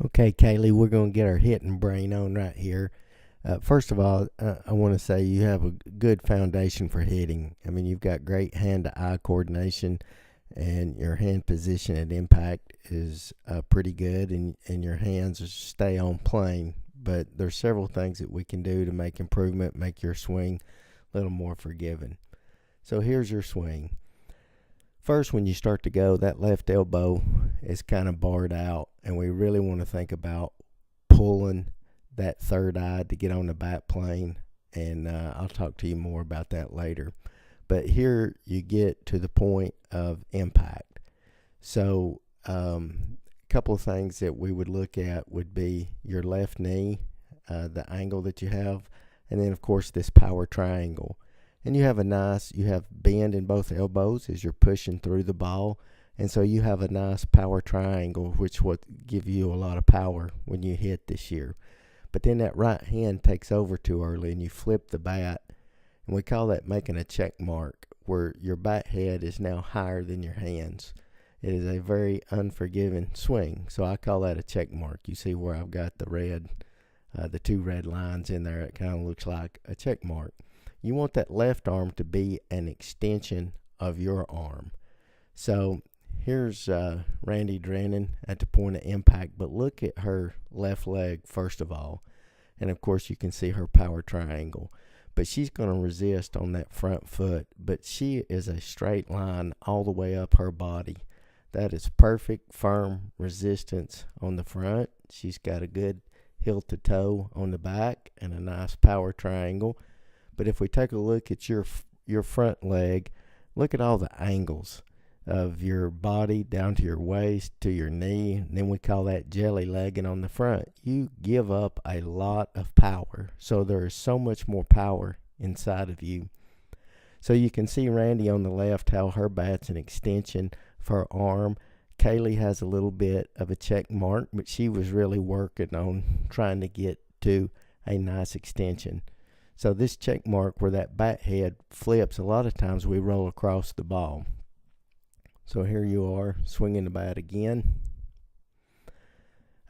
Okay, Kaylee, we're going to get our hitting brain on right here. First of all, I want to say you have a good foundation for hitting. I mean, you've got great hand-to-eye coordination, and your hand position at impact is pretty good, and your hands stay on plane. But there's several things that we can do to make improvement, make your swing a little more forgiving. So here's your swing. First, when you start to go, that left elbow is kind of barred out, and we really want to think about pulling that third eye to get on the back plane, and I'll talk to you more about that later. But here you get to the point of impact. So a couple of things that we would look at would be your left knee, the angle that you have, and then of course this power triangle. And you have bend in both elbows as you're pushing through the ball. And so you have a nice power triangle, which will give you a lot of power when you hit this year. But then that right hand takes over too early and you flip the bat. And we call that making a check mark, where your bat head is now higher than your hands. It is a very unforgiving swing. So I call that a check mark. You see where I've got the two red lines in there. It kind of looks like a check mark. You want that left arm to be an extension of your arm. So here's Randy Drennan at the point of impact, but look at her left leg first of all. And of course you can see her power triangle. But she's going to resist on that front foot, but she is a straight line all the way up her body. That is perfect, firm resistance on the front. She's got a good heel to toe on the back and a nice power triangle. But if we take a look at your front leg, look at all the angles of your body down to your waist, to your knee, and then we call that jelly legging on the front. You give up a lot of power. So there is so much more power inside of you. So you can see Randy on the left, how her bat's an extension of her arm. Kaylee has a little bit of a check mark, but she was really working on trying to get to a nice extension. So this check mark where that bat head flips, a lot of times we roll across the ball. So here you are swinging the bat again.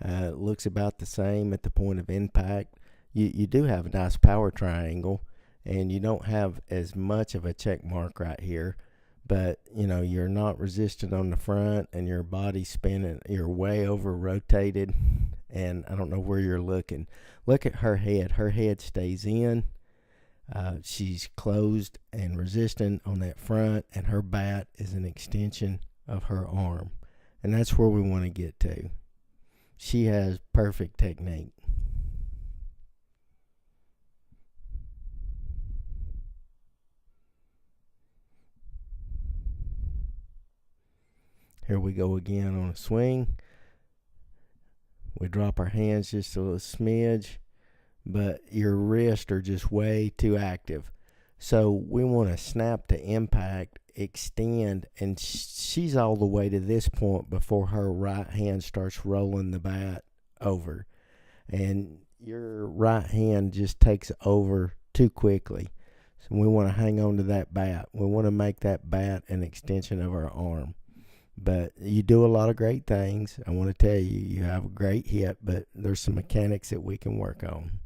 It looks about the same at the point of impact. You do have a nice power triangle, and you don't have as much of a check mark right here. But, you know, you're not resistant on the front, and your body's spinning. You're way over rotated, and I don't know where you're looking. Look at her head. Her head stays in. She's closed and resistant on that front, and her bat is an extension of her arm. And that's where we want to get to. She has perfect technique. Here we go again on a swing. We drop our hands just a little smidge, but your wrists are just way too active. So we want to snap to impact, extend, and she's all the way to this point before her right hand starts rolling the bat over. And your right hand just takes over too quickly. So we want to hang on to that bat. We want to make that bat an extension of our arm. But you do a lot of great things. I want to tell you, you have a great hit, but there's some mechanics that we can work on.